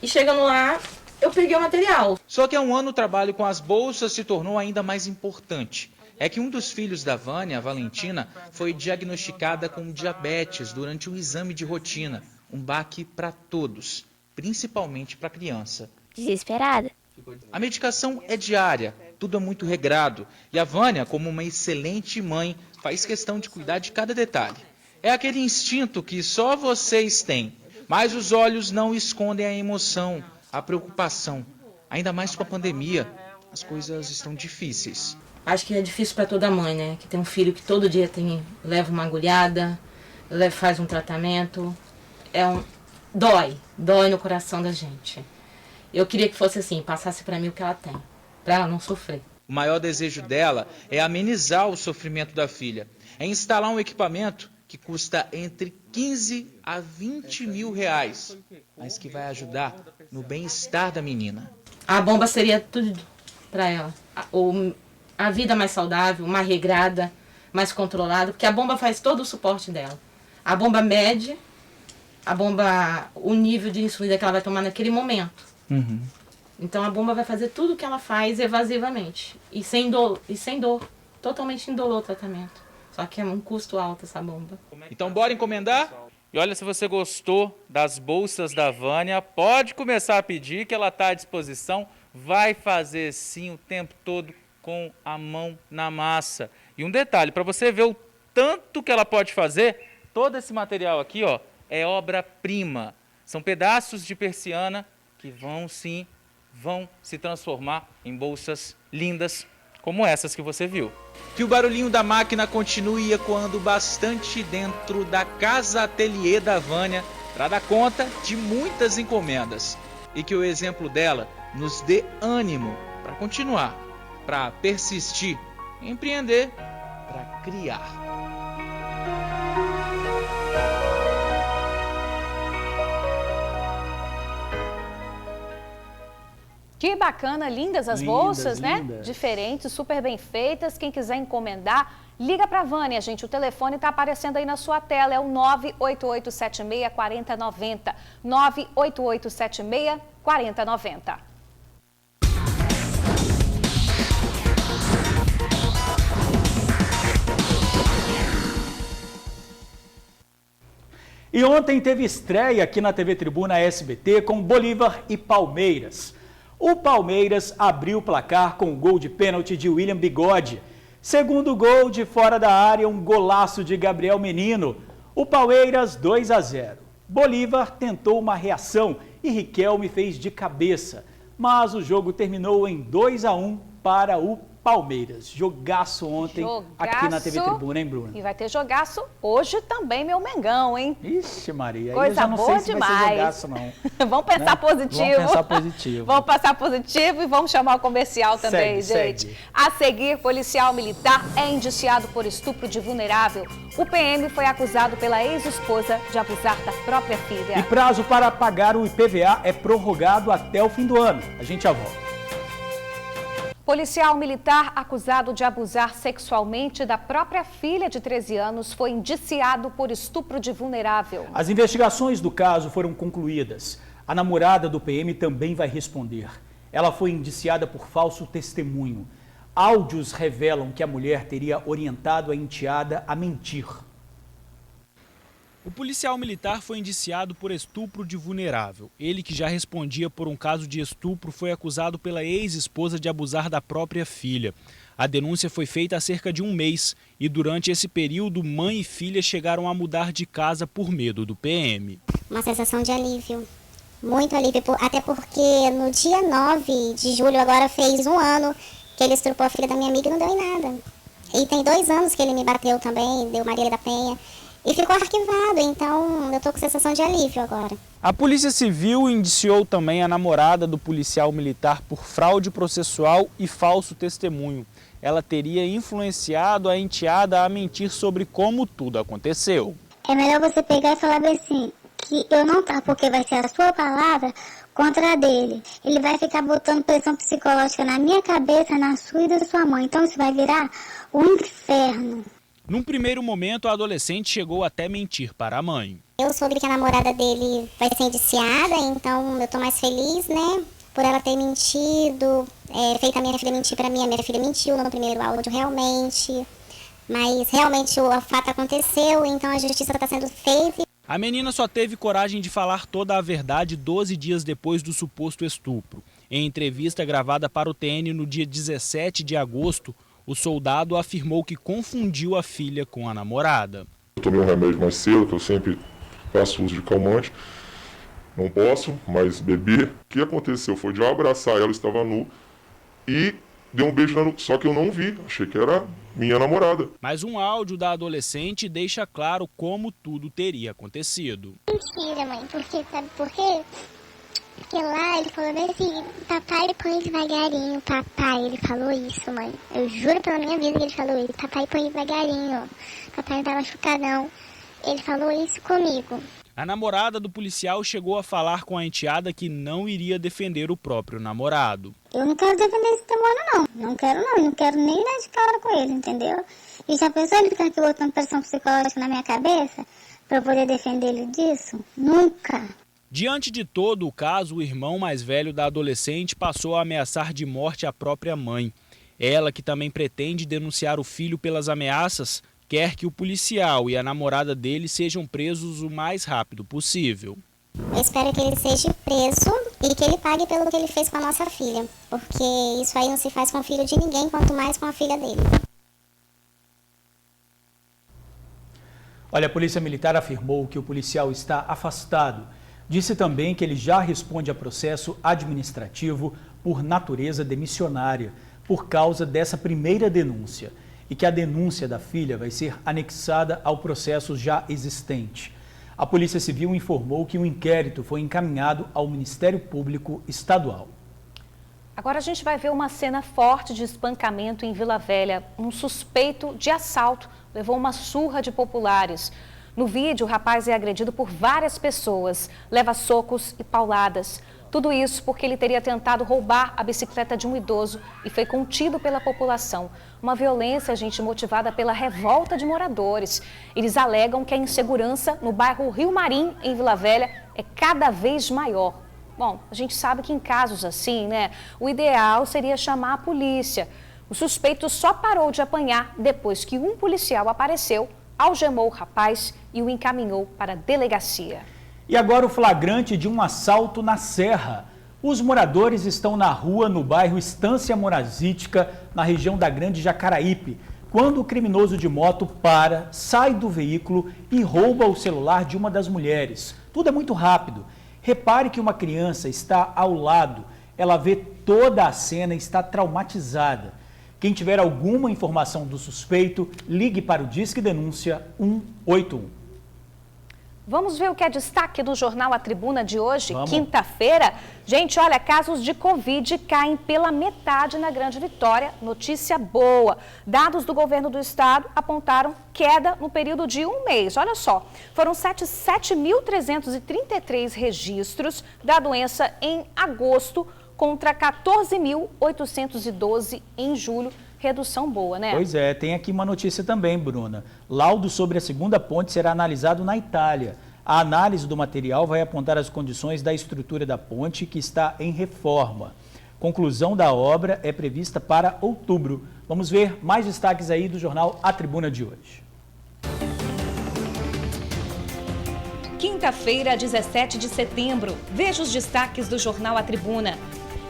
chegando lá, eu peguei o material. Só que há 1 ano o trabalho com as bolsas se tornou ainda mais importante. É que um dos filhos da Vânia, a Valentina, foi diagnosticada com diabetes durante um exame de rotina. Um baque para todos, principalmente para a criança. Desesperada. A medicação é diária, tudo é muito regrado. E a Vânia, como uma excelente mãe, faz questão de cuidar de cada detalhe. É aquele instinto que só vocês têm, mas os olhos não escondem a emoção, a preocupação. Ainda mais com a pandemia, as coisas estão difíceis. Acho que é difícil para toda mãe, né? Que tem um filho que todo dia leva uma agulhada, faz um tratamento. Dói no coração da gente. Eu queria que fosse assim, passasse para mim o que ela tem, para ela não sofrer. O maior desejo dela é amenizar o sofrimento da filha, é instalar um equipamento que custa entre 15 a 20 mil reais, mas que vai ajudar no bem-estar da menina. A bomba seria tudo para ela. A vida mais saudável, mais regrada, mais controlada, porque a bomba faz todo o suporte dela. A bomba mede o nível de insulina que ela vai tomar naquele momento. Uhum. Então a bomba vai fazer tudo o que ela faz evasivamente e sem dor, totalmente indolor o tratamento. Só que é um custo alto essa bomba. Então bora encomendar? E olha, se você gostou das bolsas da Vânia, pode começar a pedir que ela está à disposição. Vai fazer sim o tempo todo com a mão na massa. E um detalhe, para você ver o tanto que ela pode fazer, todo esse material aqui, ó, é obra-prima. São pedaços de persiana que vão se transformar em bolsas lindas como essas que você viu. Que o barulhinho da máquina continue ecoando bastante dentro da casa ateliê da Vânia para dar conta de muitas encomendas. E que o exemplo dela nos dê ânimo para continuar, para persistir, empreender, para criar. Que bacana, lindas as bolsas, né? Diferentes, super bem feitas. Quem quiser encomendar, liga para a Vânia, gente. O telefone está aparecendo aí na sua tela, é o 988764090. 988764090. E ontem teve estreia aqui na TV Tribuna SBT com Bolívar e Palmeiras. O Palmeiras abriu o placar com o gol de pênalti de William Bigode. Segundo gol de fora da área, um golaço de Gabriel Menino. O Palmeiras 2-0. Bolívar tentou uma reação e Riquelme fez de cabeça. Mas o jogo terminou em 2-1 para o Palmeiras. Jogaço ontem aqui na TV Tribuna, hein, Bruna? E vai ter jogaço hoje também, meu Mengão, hein? Ixi, Maria, coisa eu já não boa sei se demais. vai ser jogaço, não. Vamos pensar positivo. Vamos pensar positivo. Vamos passar positivo e vamos chamar o comercial também, gente. A seguir, policial militar é indiciado por estupro de vulnerável. O PM foi acusado pela ex-esposa de abusar da própria filha. E prazo para pagar o IPVA é prorrogado até o fim do ano. A gente já volta. Policial militar acusado de abusar sexualmente da própria filha de 13 anos foi indiciado por estupro de vulnerável. As investigações do caso foram concluídas. A namorada do PM também vai responder. Ela foi indiciada por falso testemunho. Áudios revelam que a mulher teria orientado a enteada a mentir. O policial militar foi indiciado por estupro de vulnerável. Ele, que já respondia por um caso de estupro, foi acusado pela ex-esposa de abusar da própria filha. A denúncia foi feita há cerca de um mês e durante esse período, mãe e filha chegaram a mudar de casa por medo do PM. Uma sensação de alívio, muito alívio, até porque no dia 9 de julho agora fez um ano que ele estrupou a filha da minha amiga e não deu em nada. E tem 2 anos que ele me bateu também, deu Marília da Penha. E ficou arquivado, então eu tô com sensação de alívio agora. A Polícia Civil indiciou também a namorada do policial militar por fraude processual e falso testemunho. Ela teria influenciado a enteada a mentir sobre como tudo aconteceu. É melhor você pegar e falar assim, que eu não tá, porque vai ser a sua palavra contra a dele. Ele vai ficar botando pressão psicológica na minha cabeça, na sua e da sua mãe. Então isso vai virar um inferno. Num primeiro momento, a adolescente chegou até mentir para a mãe. Eu soube que a namorada dele vai ser indiciada, então eu tô mais feliz, né? Por ela ter mentido, feito a minha filha mentir para mim. A minha filha mentiu no primeiro áudio, realmente. Mas realmente o fato aconteceu, então a justiça está sendo feita. A menina só teve coragem de falar toda a verdade 12 dias depois do suposto estupro. Em entrevista gravada para o TN no dia 17 de agosto, o soldado afirmou que confundiu a filha com a namorada. Eu tomei um remédio mais cedo, que eu sempre faço uso de calmante. Não posso, mas bebi. O que aconteceu foi de eu abraçar ela, estava nu, e dei um beijo na nuca, só que eu não vi, achei que era minha namorada. Mas um áudio da adolescente deixa claro como tudo teria acontecido. Mentira, mãe, porque sabe por quê? Porque lá ele falou bem assim, papai põe devagarinho, papai, ele falou isso, mãe. Eu juro pela minha vida que ele falou isso, papai põe devagarinho, papai não tá machucado não. Ele falou isso comigo. A namorada do policial chegou a falar com a enteada que não iria defender o próprio namorado. Eu não quero defender esse demônio não quero nem dar de cara com ele, entendeu? E já pensou ele ficar aqui botando pressão psicológica na minha cabeça pra eu poder defender ele disso? Nunca. Diante de todo o caso, o irmão mais velho da adolescente passou a ameaçar de morte a própria mãe. Ela, que também pretende denunciar o filho pelas ameaças, quer que o policial e a namorada dele sejam presos o mais rápido possível. Eu espero que ele seja preso e que ele pague pelo que ele fez com a nossa filha, porque isso aí não se faz com o filho de ninguém, quanto mais com a filha dele. Olha, a Polícia Militar afirmou que o policial está afastado. Disse também que ele já responde a processo administrativo por natureza demissionária, por causa dessa primeira denúncia, e que a denúncia da filha vai ser anexada ao processo já existente. A Polícia Civil informou que um inquérito foi encaminhado ao Ministério Público Estadual. Agora a gente vai ver uma cena forte de espancamento em Vila Velha. Um suspeito de assalto levou uma surra de populares. No vídeo, o rapaz é agredido por várias pessoas, leva socos e pauladas. Tudo isso porque ele teria tentado roubar a bicicleta de um idoso e foi contido pela população. Uma violência, gente, motivada pela revolta de moradores. Eles alegam que a insegurança no bairro Rio Marim, em Vila Velha, é cada vez maior. Bom, a gente sabe que em casos assim, né, o ideal seria chamar a polícia. O suspeito só parou de apanhar depois que um policial apareceu, algemou o rapaz e o encaminhou para a delegacia. E agora o flagrante de um assalto na Serra. Os moradores estão na rua no bairro Estância Morazítica, na região da Grande Jacaraípe, quando o criminoso de moto para, sai do veículo e rouba o celular de uma das mulheres. Tudo é muito rápido. Repare que uma criança está ao lado. Ela vê toda a cena e está traumatizada. Quem tiver alguma informação do suspeito, ligue para o Disque Denúncia 181. Vamos ver o que é destaque do jornal A Tribuna de hoje, quinta-feira. Gente, olha, casos de Covid caem pela metade na Grande Vitória. Notícia boa. Dados do governo do estado apontaram queda no período de um mês. Olha só, foram 7.333 registros da doença em agosto contra 14.812 em julho. Redução boa, né? Pois é, tem aqui uma notícia também, Bruna. Laudo sobre a segunda ponte será analisado na Itália. A análise do material vai apontar as condições da estrutura da ponte, que está em reforma. Conclusão da obra é prevista para outubro. Vamos ver mais destaques aí do jornal A Tribuna de hoje. Quinta-feira, 17 de setembro. Veja os destaques do jornal A Tribuna.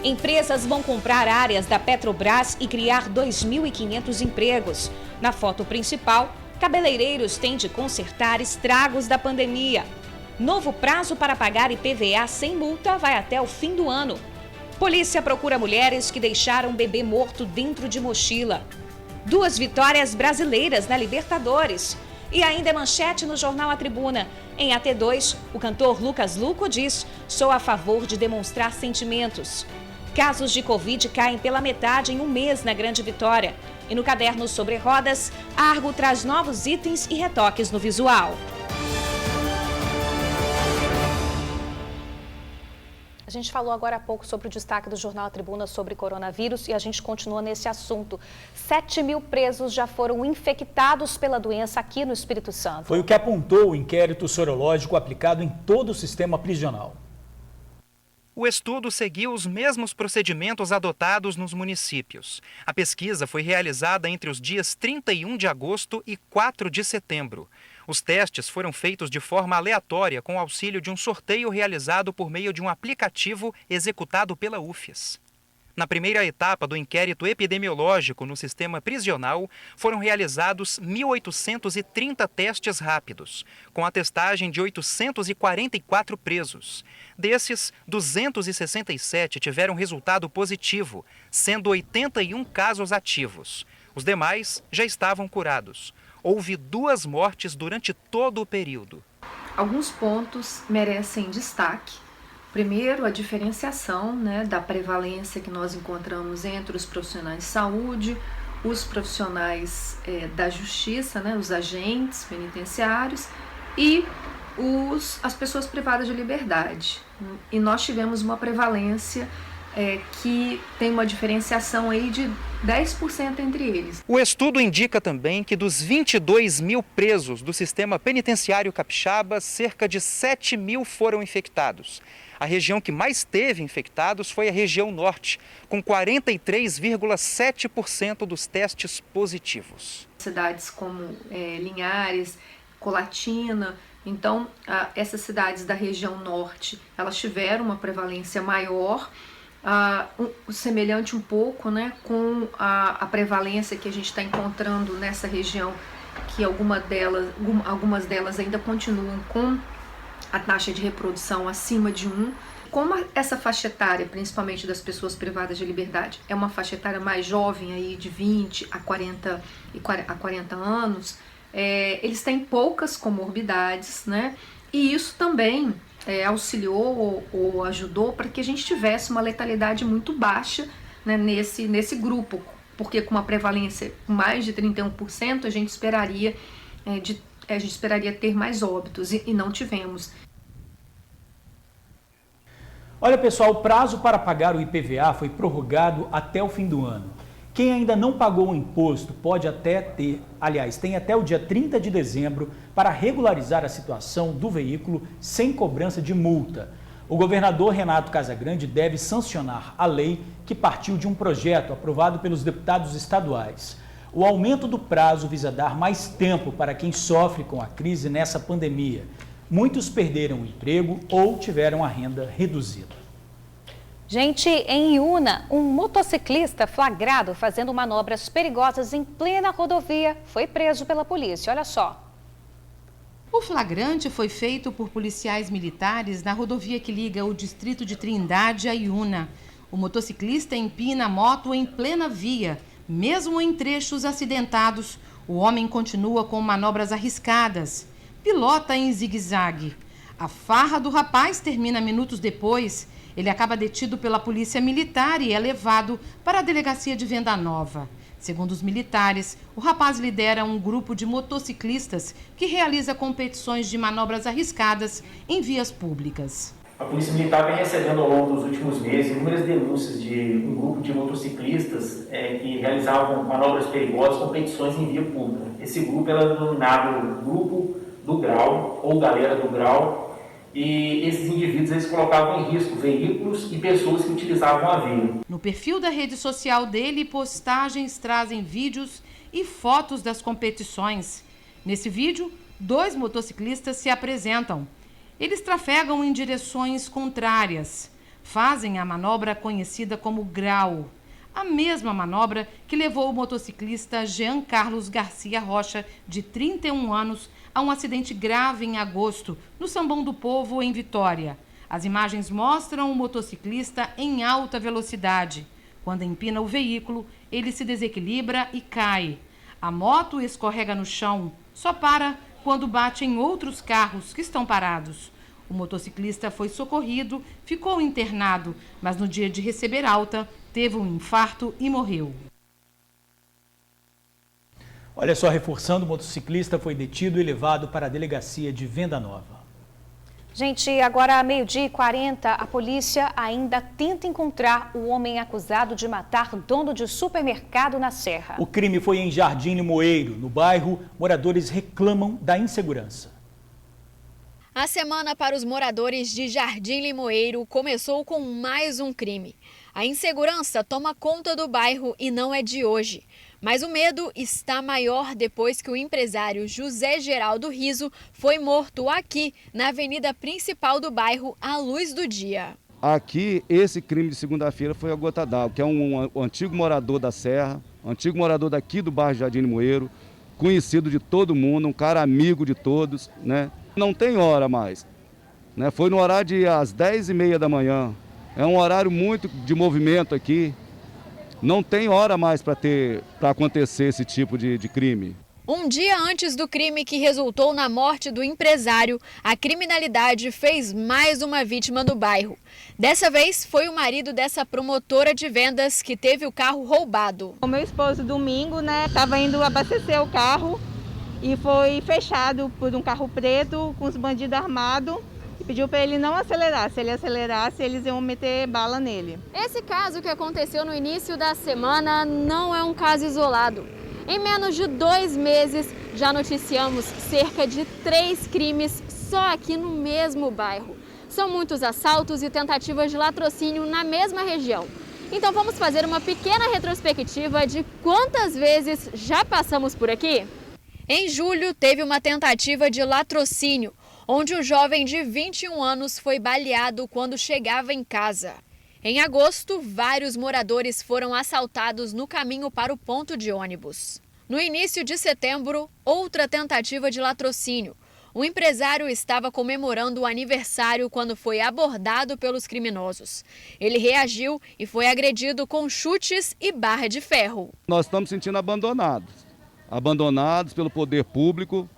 Empresas vão comprar áreas da Petrobras e criar 2.500 empregos. Na foto principal, cabeleireiros têm de consertar estragos da pandemia. Novo prazo para pagar IPVA sem multa vai até o fim do ano. Polícia procura mulheres que deixaram bebê morto dentro de mochila. 2 vitórias brasileiras na Libertadores. E ainda é manchete no jornal A Tribuna. Em AT2, o cantor Lucas Luco diz: sou a favor de demonstrar sentimentos. Casos de Covid caem pela metade em um mês na Grande Vitória. E no caderno sobre rodas, a Argo traz novos itens e retoques no visual. A gente falou agora há pouco sobre o destaque do jornal A Tribuna sobre coronavírus e a gente continua nesse assunto. 7.000 presos já foram infectados pela doença aqui no Espírito Santo. Foi o que apontou o inquérito sorológico aplicado em todo o sistema prisional. O estudo seguiu os mesmos procedimentos adotados nos municípios. A pesquisa foi realizada entre os dias 31 de agosto e 4 de setembro. Os testes foram feitos de forma aleatória com o auxílio de um sorteio realizado por meio de um aplicativo executado pela UFES. Na primeira etapa do inquérito epidemiológico no sistema prisional, foram realizados 1.830 testes rápidos, com a testagem de 844 presos. Desses, 267 tiveram resultado positivo, sendo 81 casos ativos. Os demais já estavam curados. Houve 2 mortes durante todo o período. Alguns pontos merecem destaque. Primeiro, a diferenciação da prevalência que nós encontramos entre os profissionais de saúde, os profissionais da justiça, os agentes penitenciários e as pessoas privadas de liberdade. E nós tivemos uma prevalência que tem uma diferenciação aí de 10% entre eles. O estudo indica também que dos 22 mil presos do sistema penitenciário capixaba, cerca de 7 mil foram infectados. A região que mais teve infectados foi a região norte, com 43,7% dos testes positivos. Cidades como Linhares, Colatina, então essas cidades da região norte, elas tiveram uma prevalência maior, semelhante um pouco com a prevalência que a gente está encontrando nessa região, que algumas delas ainda continuam com a taxa de reprodução acima de 1. Como essa faixa etária, principalmente das pessoas privadas de liberdade, é uma faixa etária mais jovem, aí de 20 a 40 anos, eles têm poucas comorbidades, e isso também auxiliou ou ajudou para que a gente tivesse uma letalidade muito baixa nesse grupo, porque com uma prevalência com mais de 31%, a gente esperaria ter mais óbitos e não tivemos. Olha, pessoal, o prazo para pagar o IPVA foi prorrogado até o fim do ano. Quem ainda não pagou o imposto pode tem até o dia 30 de dezembro para regularizar a situação do veículo sem cobrança de multa. O governador Renato Casagrande deve sancionar a lei que partiu de um projeto aprovado pelos deputados estaduais. O aumento do prazo visa dar mais tempo para quem sofre com a crise nessa pandemia. Muitos perderam o emprego ou tiveram a renda reduzida. Gente, em Iuna, um motociclista flagrado fazendo manobras perigosas em plena rodovia foi preso pela polícia. Olha só. O flagrante foi feito por policiais militares na rodovia que liga o distrito de Trindade a Iuna. O motociclista empina a moto em plena via. Mesmo em trechos acidentados, o homem continua com manobras arriscadas. Pilota em zigue-zague. A farra do rapaz termina minutos depois. Ele acaba detido pela polícia militar e é levado para a delegacia de Venda Nova. Segundo os militares, o rapaz lidera um grupo de motociclistas que realiza competições de manobras arriscadas em vias públicas. A Polícia Militar vem recebendo ao longo dos últimos meses inúmeras denúncias de um grupo de motociclistas que realizavam manobras perigosas, competições em via pública. Esse grupo era denominado Grupo do Grau ou Galera do Grau, e esses indivíduos eles colocavam em risco veículos e pessoas que utilizavam a via. No perfil da rede social dele, postagens trazem vídeos e fotos das competições. Nesse vídeo, 2 motociclistas se apresentam. Eles trafegam em direções contrárias. Fazem a manobra conhecida como grau. A mesma manobra que levou o motociclista Jean Carlos Garcia Rocha, de 31 anos, a um acidente grave em agosto, no Sambão do Povo, em Vitória. As imagens mostram o motociclista em alta velocidade. Quando empina o veículo, ele se desequilibra e cai. A moto escorrega no chão, só para quando bate em outros carros que estão parados. O motociclista foi socorrido, ficou internado, mas no dia de receber alta, teve um infarto e morreu. Olha só, reforçando, o motociclista foi detido e levado para a delegacia de Venda Nova. Gente, agora 12h40, a polícia ainda tenta encontrar o homem acusado de matar dono de supermercado na Serra. O crime foi em Jardim Limoeiro. No bairro, moradores reclamam da insegurança. A semana para os moradores de Jardim Limoeiro começou com mais um crime. A insegurança toma conta do bairro e não é de hoje. Mas o medo está maior depois que o empresário José Geraldo Riso foi morto aqui, na avenida principal do bairro, à luz do dia. Aqui, esse crime de segunda-feira foi a gota d'água, que é um antigo morador da Serra, antigo morador daqui do bairro Jardim Limoeiro, conhecido de todo mundo, um cara amigo de todos, né? Não tem hora mais, né? Foi no horário às 10h30 da manhã. É um horário muito de movimento aqui. Não tem hora mais para acontecer esse tipo de crime. Um dia antes do crime que resultou na morte do empresário, a criminalidade fez mais uma vítima no bairro. Dessa vez foi o marido dessa promotora de vendas que teve o carro roubado. O meu esposo, domingo, estava indo abastecer o carro e foi fechado por um carro preto com os bandidos armados. Pediu para ele não acelerar, se ele acelerasse eles iam meter bala nele. Esse caso que aconteceu no início da semana não é um caso isolado. Em menos de 2 meses já noticiamos cerca de 3 crimes só aqui no mesmo bairro. São muitos assaltos e tentativas de latrocínio na mesma região. Então vamos fazer uma pequena retrospectiva de quantas vezes já passamos por aqui? Em julho teve uma tentativa de latrocínio, onde o jovem de 21 anos foi baleado quando chegava em casa. Em agosto, vários moradores foram assaltados no caminho para o ponto de ônibus. No início de setembro, outra tentativa de latrocínio. O empresário estava comemorando o aniversário quando foi abordado pelos criminosos. Ele reagiu e foi agredido com chutes e barra de ferro. Nós estamos sentindo abandonados pelo poder público,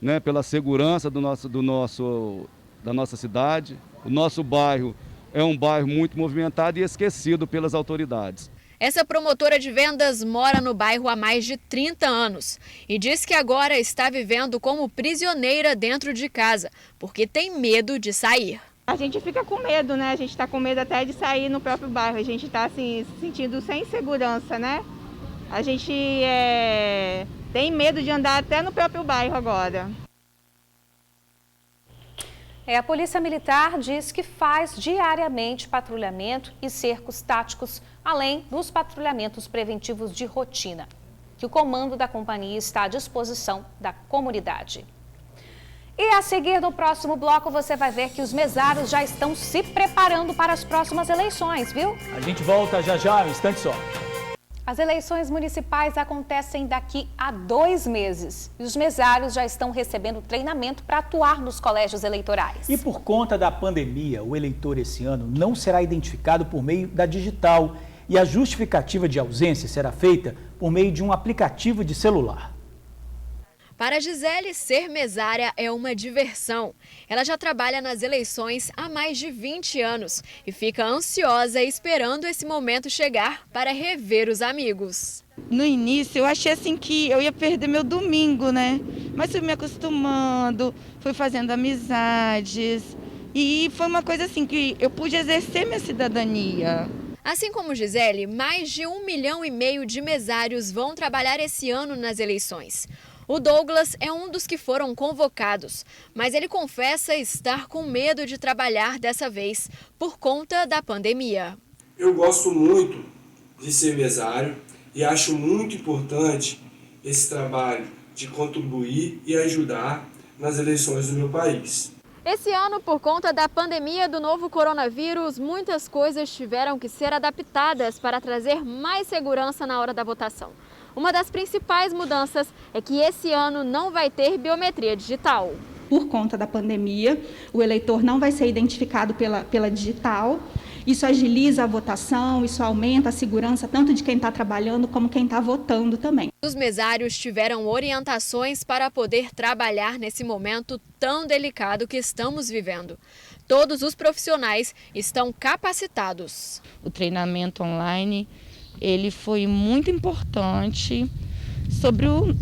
né, pela segurança da nossa cidade. O nosso bairro é um bairro muito movimentado e esquecido pelas autoridades. Essa promotora de vendas mora no bairro há mais de 30 anos e diz que agora está vivendo como prisioneira dentro de casa, porque tem medo de sair. A gente fica com medo, né? A gente está com medo até de sair no próprio bairro. A gente está assim, se sentindo sem segurança, né? A gente tem medo de andar até no próprio bairro agora. A Polícia Militar diz que faz diariamente patrulhamento e cercos táticos, além dos patrulhamentos preventivos de rotina, que o comando da companhia está à disposição da comunidade. E a seguir, no próximo bloco, você vai ver que os mesários já estão se preparando para as próximas eleições, viu? A gente volta já, um instante só. As eleições municipais acontecem daqui a 2 meses e os mesários já estão recebendo treinamento para atuar nos colégios eleitorais. E por conta da pandemia, o eleitor esse ano não será identificado por meio da digital e a justificativa de ausência será feita por meio de um aplicativo de celular. Para Gisele, ser mesária é uma diversão. Ela já trabalha nas eleições há mais de 20 anos e fica ansiosa esperando esse momento chegar para rever os amigos. No início eu achei assim que eu ia perder meu domingo, né? Mas fui me acostumando, fui fazendo amizades e foi uma coisa assim que eu pude exercer minha cidadania. Assim como Gisele, mais de 1,5 milhão de mesários vão trabalhar esse ano nas eleições. O Douglas é um dos que foram convocados, mas ele confessa estar com medo de trabalhar dessa vez por conta da pandemia. Eu gosto muito de ser mesário e acho muito importante esse trabalho de contribuir e ajudar nas eleições do meu país. Esse ano, por conta da pandemia do novo coronavírus, muitas coisas tiveram que ser adaptadas para trazer mais segurança na hora da votação. Uma das principais mudanças é que esse ano não vai ter biometria digital. Por conta da pandemia, o eleitor não vai ser identificado pela digital. Isso agiliza a votação, isso aumenta a segurança tanto de quem está trabalhando como quem está votando também. Os mesários tiveram orientações para poder trabalhar nesse momento tão delicado que estamos vivendo. Todos os profissionais estão capacitados. O treinamento online, ele foi muito importante sobre o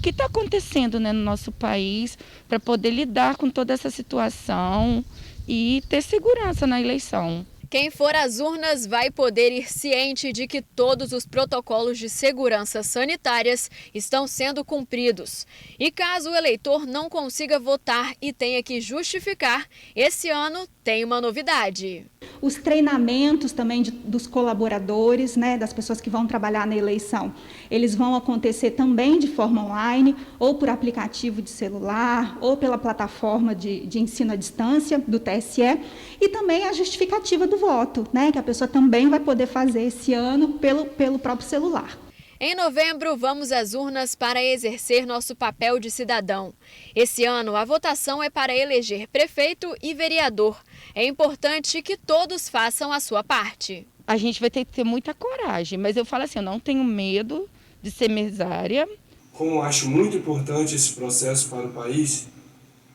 que está acontecendo, né, no nosso país, para poder lidar com toda essa situação e ter segurança na eleição. Quem for às urnas vai poder ir ciente de que todos os protocolos de segurança sanitárias estão sendo cumpridos. E caso o eleitor não consiga votar e tenha que justificar, esse ano tem uma novidade. Os treinamentos também dos colaboradores, né, das pessoas que vão trabalhar na eleição, eles vão acontecer também de forma online, ou por aplicativo de celular, ou pela plataforma de ensino à distância do TSE, e também a justificativa do voto, né, que a pessoa também vai poder fazer esse ano pelo próprio celular. Em novembro, vamos às urnas para exercer nosso papel de cidadão. Esse ano, a votação é para eleger prefeito e vereador. É importante que todos façam a sua parte. A gente vai ter que ter muita coragem, mas eu falo assim, eu não tenho medo de ser mesária. Como acho muito importante esse processo para o país,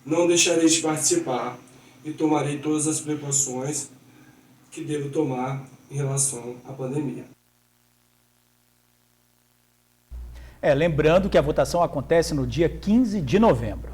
não deixarei de participar e tomarei todas as precauções que devo tomar em relação à pandemia. Lembrando que a votação acontece no dia 15 de novembro.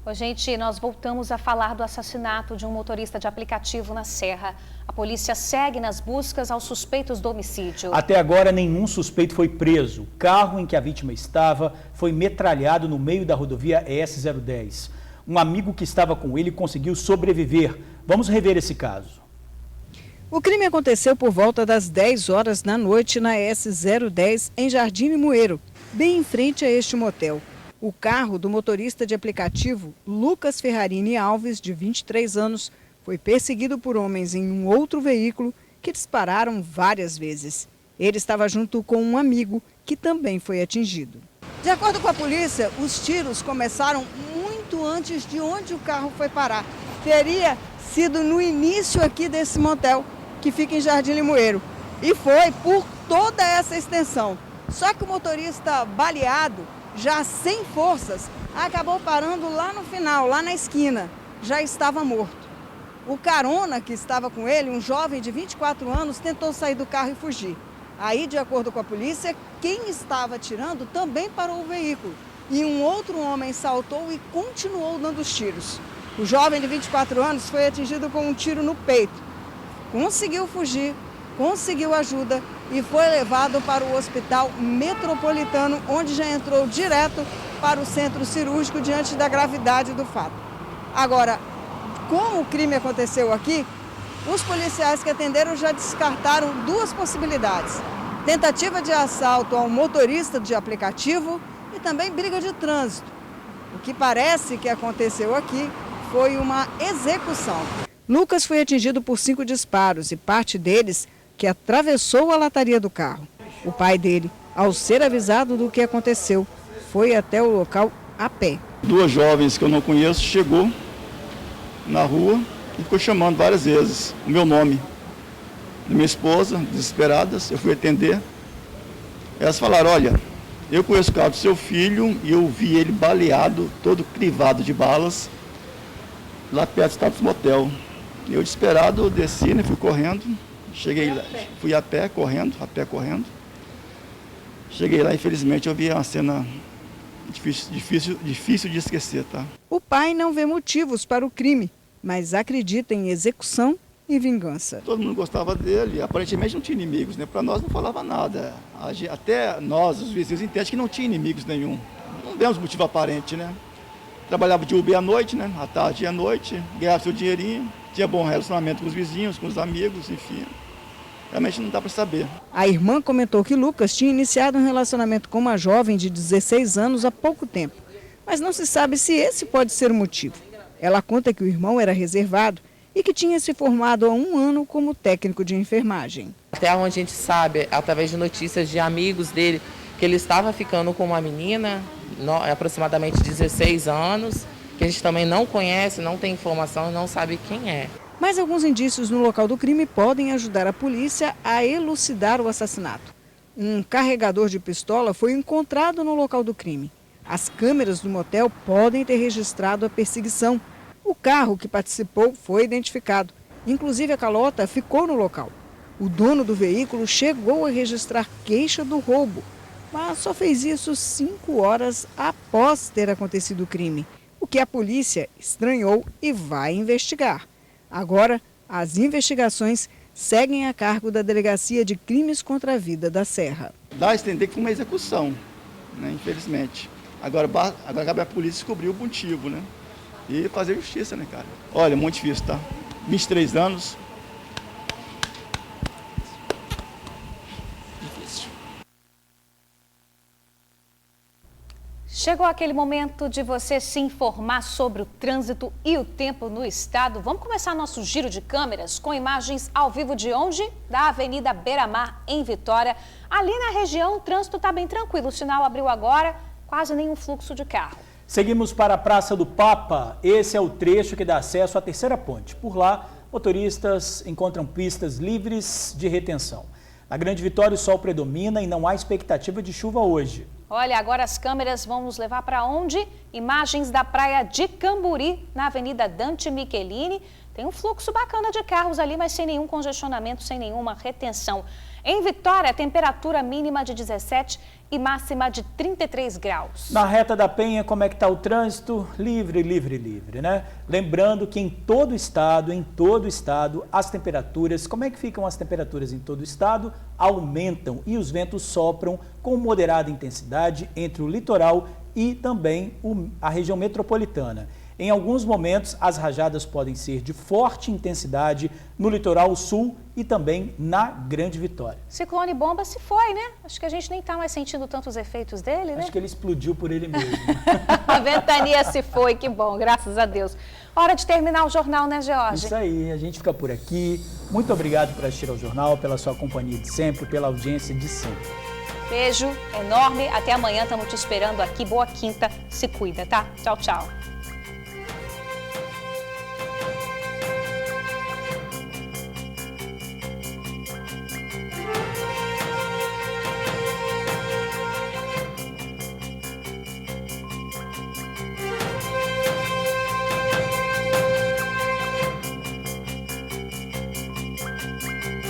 Ô, gente, nós voltamos a falar do assassinato de um motorista de aplicativo na Serra. A polícia segue nas buscas aos suspeitos do homicídio. Até agora, nenhum suspeito foi preso. O carro em que a vítima estava foi metralhado no meio da rodovia ES-010. Um amigo que estava com ele conseguiu sobreviver. Vamos rever esse caso. O crime aconteceu por volta das 10 horas da noite na ES-010, em Jardim Limoeiro, bem em frente a este motel. O carro do motorista de aplicativo, Lucas Ferrarini Alves, de 23 anos, foi perseguido por homens em um outro veículo que dispararam várias vezes. Ele estava junto com um amigo que também foi atingido. De acordo com a polícia, os tiros começaram muito antes de onde o carro foi parar. Teria sido no início aqui desse motel, que fica em Jardim Limoeiro, e foi por toda essa extensão. Só que o motorista baleado, já sem forças, acabou parando lá no final, lá na esquina. Já estava morto. O carona que estava com ele, um jovem de 24 anos, tentou sair do carro e fugir. Aí, de acordo com a polícia, quem estava atirando também parou o veículo. E um outro homem saltou e continuou dando os tiros. O jovem de 24 anos foi atingido com um tiro no peito. Conseguiu fugir, conseguiu ajuda e foi levado para o Hospital Metropolitano, onde já entrou direto para o centro cirúrgico diante da gravidade do fato. Agora, como o crime aconteceu aqui, os policiais que atenderam já descartaram duas possibilidades: tentativa de assalto ao motorista de aplicativo e também briga de trânsito. O que parece que aconteceu aqui foi uma execução. Lucas foi atingido por 5 disparos e parte deles que atravessou a lataria do carro. O pai dele, ao ser avisado do que aconteceu, foi até o local a pé. Duas jovens que eu não conheço chegou na rua e ficou chamando várias vezes o meu nome. Minha esposa, desesperadas, eu fui atender. Elas falaram: olha, eu conheço o carro do seu filho e eu vi ele baleado, todo crivado de balas, lá perto do status motel. Eu, desesperado, desci, né, fui correndo, cheguei lá, fui a pé correndo. Cheguei lá, infelizmente, eu vi uma cena difícil de esquecer, tá? O pai não vê motivos para o crime, mas acredita em execução e vingança. Todo mundo gostava dele, aparentemente não tinha inimigos, né? Para nós não falava nada. Até nós, os vizinhos, entendem que não tinha inimigos nenhum. Não vemos motivo aparente, né? Trabalhava de Uber à noite, né? À tarde e à noite, ganhava seu dinheirinho, tinha bom relacionamento com os vizinhos, com os amigos, enfim. Realmente não dá para saber. A irmã comentou que Lucas tinha iniciado um relacionamento com uma jovem de 16 anos há pouco tempo, mas não se sabe se esse pode ser o motivo. Ela conta que o irmão era reservado e que tinha se formado há 1 ano como técnico de enfermagem. Até onde a gente sabe, através de notícias de amigos dele, que ele estava ficando com uma menina, aproximadamente 16 anos, que a gente também não conhece, não tem informação e não sabe quem é. Mas alguns indícios no local do crime podem ajudar a polícia a elucidar o assassinato. Um carregador de pistola foi encontrado no local do crime. As câmeras do motel podem ter registrado a perseguição. O carro que participou foi identificado. Inclusive, a calota ficou no local. O dono do veículo chegou a registrar queixa do roubo, mas só fez isso 5 horas após ter acontecido o crime, o que a polícia estranhou e vai investigar. Agora, as investigações seguem a cargo da Delegacia de Crimes contra a Vida da Serra. Dá a entender que uma execução, né, infelizmente. Agora cabe à polícia descobrir o motivo, né? E fazer justiça, né, cara? Olha, muito difícil, tá? 23 anos. Difícil. Chegou aquele momento de você se informar sobre o trânsito e o tempo no estado. Vamos começar nosso giro de câmeras com imagens ao vivo de onde? Da Avenida Beira-Mar, em Vitória. Ali na região o trânsito está bem tranquilo, o sinal abriu agora, quase nenhum fluxo de carro. Seguimos para a Praça do Papa. Esse é o trecho que dá acesso à terceira ponte. Por lá, motoristas encontram pistas livres de retenção. Na Grande Vitória, o sol predomina e não há expectativa de chuva hoje. Olha, agora as câmeras vão nos levar para onde? Imagens da praia de Camburi, na Avenida Dante Michelini. Tem um fluxo bacana de carros ali, mas sem nenhum congestionamento, sem nenhuma retenção. Em Vitória, temperatura mínima de 17 e máxima de 33 graus. Na Reta da Penha, como é que está o trânsito? Livre, livre, livre, né? Lembrando que em todo o estado, as temperaturas, como é que ficam as temperaturas em todo o estado? Aumentam e os ventos sopram com moderada intensidade entre o litoral e também a região metropolitana. Em alguns momentos, as rajadas podem ser de forte intensidade no litoral sul e também na Grande Vitória. Ciclone bomba se foi, né? Acho que a gente nem está mais sentindo tantos efeitos dele, né? Acho que ele explodiu por ele mesmo. A ventania se foi, que bom, graças a Deus. Hora de terminar o jornal, né, Jorge? Isso aí, a gente fica por aqui. Muito obrigado por assistir ao jornal, pela sua companhia de sempre, pela audiência de sempre. Beijo enorme, até amanhã, estamos te esperando aqui. Boa quinta, se cuida, tá? Tchau, tchau.